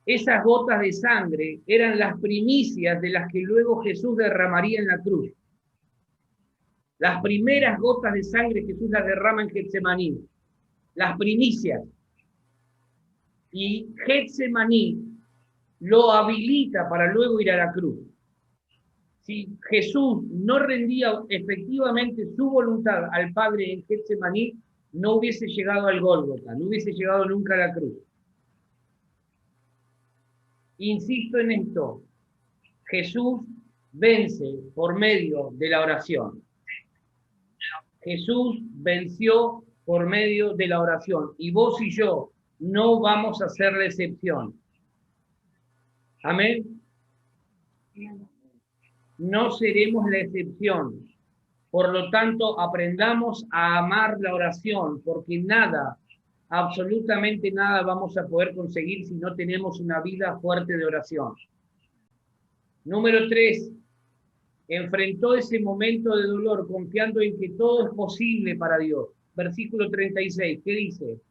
B: Esas gotas de sangre eran las primicias de las que luego Jesús derramaría en la cruz. Las primeras gotas de sangre Jesús las derrama en Getsemaní. Las primicias. Y Getsemaní lo habilita para luego ir a la cruz. Si Jesús no rendía efectivamente su voluntad al Padre en Getsemaní, no hubiese llegado al Gólgota, no hubiese llegado nunca a la cruz. Insisto en esto, Jesús vence por medio de la oración. Jesús venció por medio de la oración, y vos y yo no vamos a ser la excepción. Amén. No seremos la excepción. Por lo tanto, aprendamos a amar la oración, porque nada, absolutamente nada vamos a poder conseguir si no tenemos una vida fuerte de oración. Número 3. Enfrentó ese momento de dolor confiando en que todo es posible para Dios. Versículo 36, ¿qué dice?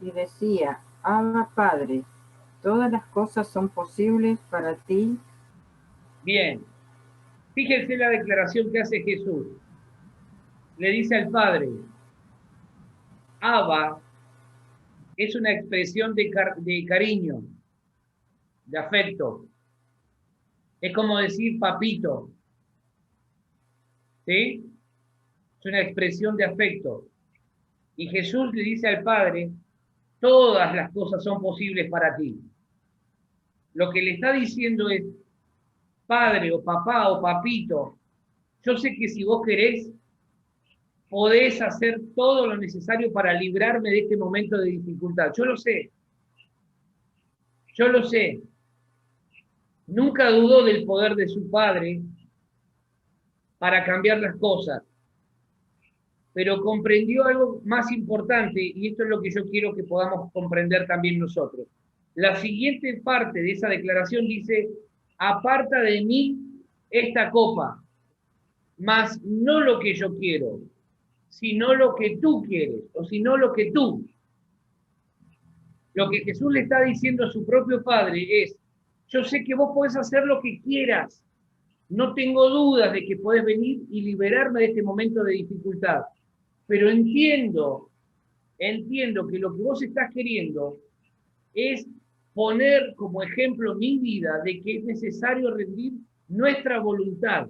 E: Y decía: Abba, Padre, todas las cosas son posibles para ti.
B: Bien. Fíjense la declaración que hace Jesús. Le dice al Padre, Abba es una expresión de cariño, de afecto. Es como decir papito. ¿Sí? Es una expresión de afecto. Y Jesús le dice al Padre, todas las cosas son posibles para ti. Lo que le está diciendo es, padre o papá o papito, yo sé que si vos querés, podés hacer todo lo necesario para librarme de este momento de dificultad. Yo lo sé. Yo lo sé. Nunca dudó del poder de su Padre para cambiar las cosas. Pero comprendió algo más importante, y esto es lo que yo quiero que podamos comprender también nosotros. La siguiente parte de esa declaración dice, aparta de mí esta copa, mas no lo que yo quiero, sino lo que tú quieres, o sino lo que tú. Lo que Jesús le está diciendo a su propio Padre es, yo sé que vos podés hacer lo que quieras, no tengo dudas de que podés venir y liberarme de este momento de dificultad, pero entiendo entiendo que lo que vos estás queriendo es poner como ejemplo mi vida de que es necesario rendir nuestra voluntad.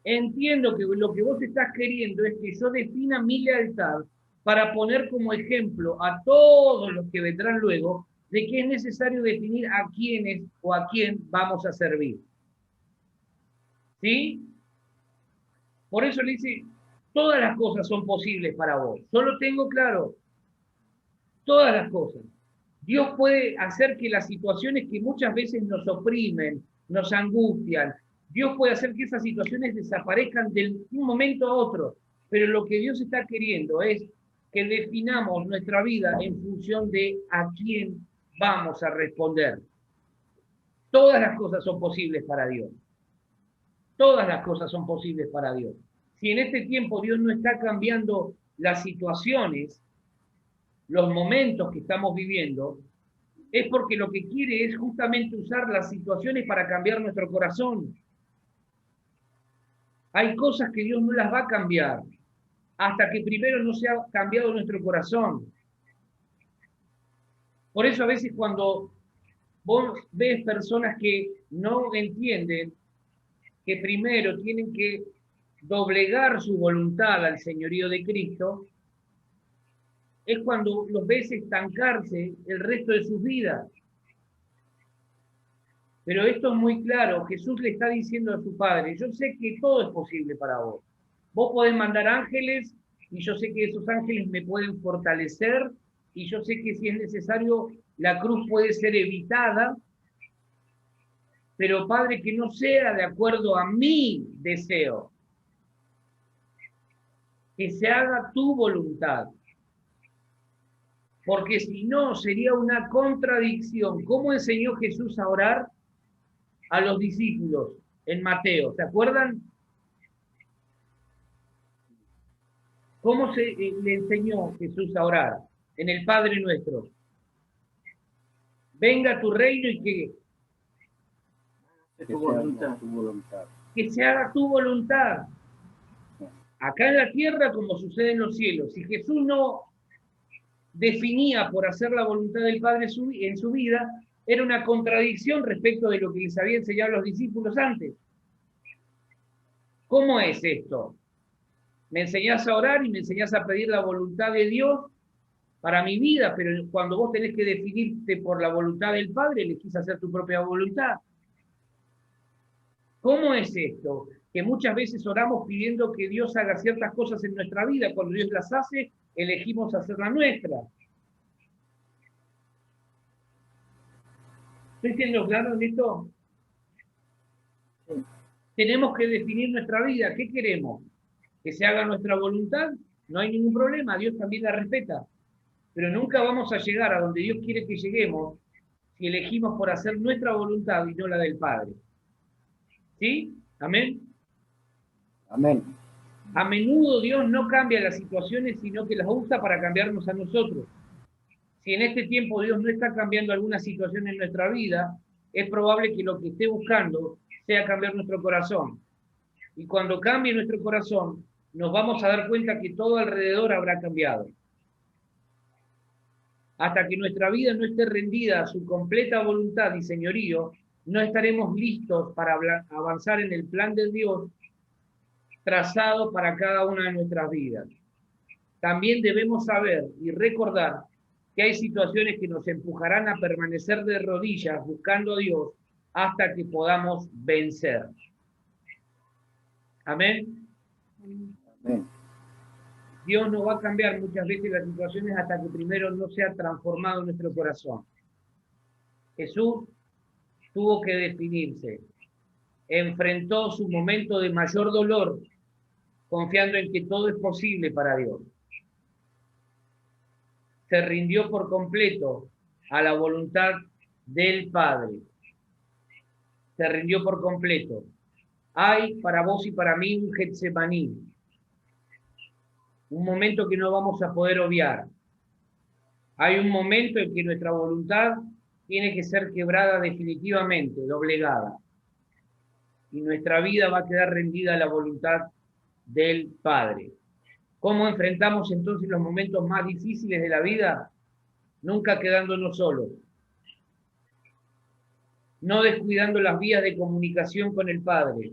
B: Entiendo que lo que vos estás queriendo es que yo defina mi lealtad para poner como ejemplo a todos los que vendrán luego de que es necesario definir a quiénes o a quién vamos a servir. ¿Sí? Por eso le dice, todas las cosas son posibles para vos. Yo lo tengo claro. Todas las cosas. Dios puede hacer que las situaciones que muchas veces nos oprimen, nos angustian, Dios puede hacer que esas situaciones desaparezcan de un momento a otro. Pero lo que Dios está queriendo es que definamos nuestra vida en función de a quién vamos a responder. Todas las cosas son posibles para Dios. Todas las cosas son posibles para Dios. Si en este tiempo Dios no está cambiando las situaciones, los momentos que estamos viviendo, es porque lo que quiere es justamente usar las situaciones para cambiar nuestro corazón. Hay cosas que Dios no las va a cambiar hasta que primero no se ha cambiado nuestro corazón. Por eso a veces cuando vos ves personas que no entienden que primero tienen que doblegar su voluntad al señorío de Cristo, es cuando los ves estancarse el resto de sus vidas. Pero esto es muy claro, Jesús le está diciendo a su Padre, yo sé que todo es posible para vos. Vos podés mandar ángeles y yo sé que esos ángeles me pueden fortalecer y yo sé que si es necesario la cruz puede ser evitada, pero Padre, que no sea de acuerdo a mi deseo, que se haga tu voluntad. Porque si no, sería una contradicción. ¿Cómo enseñó Jesús a orar a los discípulos en Mateo? ¿Se acuerdan? ¿Cómo le enseñó Jesús a orar? En el Padre Nuestro. Venga tu reino y
C: Que se haga tu voluntad.
B: que se haga tu voluntad. Acá en la tierra como sucede en los cielos. Si Jesús no definía por hacer la voluntad del Padre en su vida, era una contradicción respecto de lo que les había enseñado a los discípulos antes. ¿Cómo es esto? Me enseñás a orar y me enseñás a pedir la voluntad de Dios para mi vida, pero cuando vos tenés que definirte por la voluntad del Padre, elegís hacer tu propia voluntad. ¿Cómo es esto? Que muchas veces oramos pidiendo que Dios haga ciertas cosas en nuestra vida, cuando Dios las hace, elegimos hacer la nuestra. ¿Estoy siendo claro en esto?
E: Sí.
B: Tenemos que definir nuestra vida. ¿Qué queremos? ¿Que se haga nuestra voluntad? No hay ningún problema, Dios también la respeta. Pero nunca vamos a llegar a donde Dios quiere que lleguemos si elegimos por hacer nuestra voluntad y no la del Padre. ¿Sí? ¿Amén?
C: Amén.
B: A menudo Dios no cambia las situaciones, sino que las usa para cambiarnos a nosotros. Si en este tiempo Dios no está cambiando alguna situación en nuestra vida, es probable que lo que esté buscando sea cambiar nuestro corazón. Y cuando cambie nuestro corazón, nos vamos a dar cuenta que todo alrededor habrá cambiado. Hasta que nuestra vida no esté rendida a su completa voluntad y señorío, no estaremos listos para avanzar en el plan de Dios trazado para cada una de nuestras vidas. También debemos saber y recordar que hay situaciones que nos empujarán a permanecer de rodillas buscando a Dios hasta que podamos vencer. Amén.
C: Amén.
B: Dios no va a cambiar muchas veces las situaciones hasta que primero no sea transformado nuestro corazón. Jesús tuvo que definirse. Enfrentó su momento de mayor dolor, confiando en que todo es posible para Dios. Se rindió por completo a la voluntad del Padre. Se rindió por completo. Hay para vos y para mí un Getsemaní, un momento que no vamos a poder obviar. Hay un momento en que nuestra voluntad tiene que ser quebrada definitivamente, doblegada. Y nuestra vida va a quedar rendida a la voluntad del Padre. ¿Cómo enfrentamos entonces los momentos más difíciles de la vida? Nunca quedándonos solos. No descuidando las vías de comunicación con el Padre.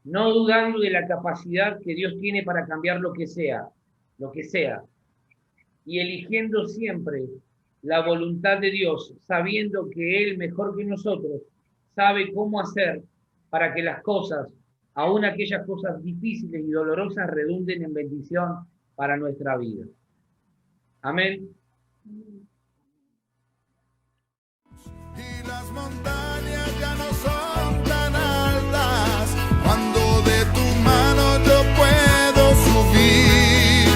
B: No dudando de la capacidad que Dios tiene para cambiar lo que sea. Y eligiendo siempre la voluntad de Dios, sabiendo que Él, mejor que nosotros, sabe cómo hacer para que las cosas, aun aquellas cosas difíciles y dolorosas, redunden en bendición para nuestra vida. Amén.
A: Y las montañas ya no son tan altas, cuando de tu mano yo puedo subir.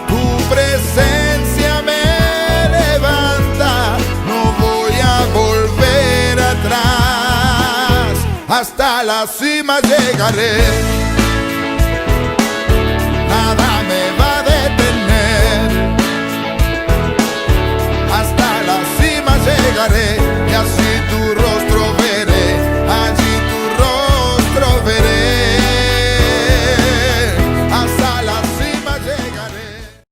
A: Tu presencia me levanta, no voy a volver atrás, hasta la cima llegaré. Nada me va a detener, hasta la cima llegaré.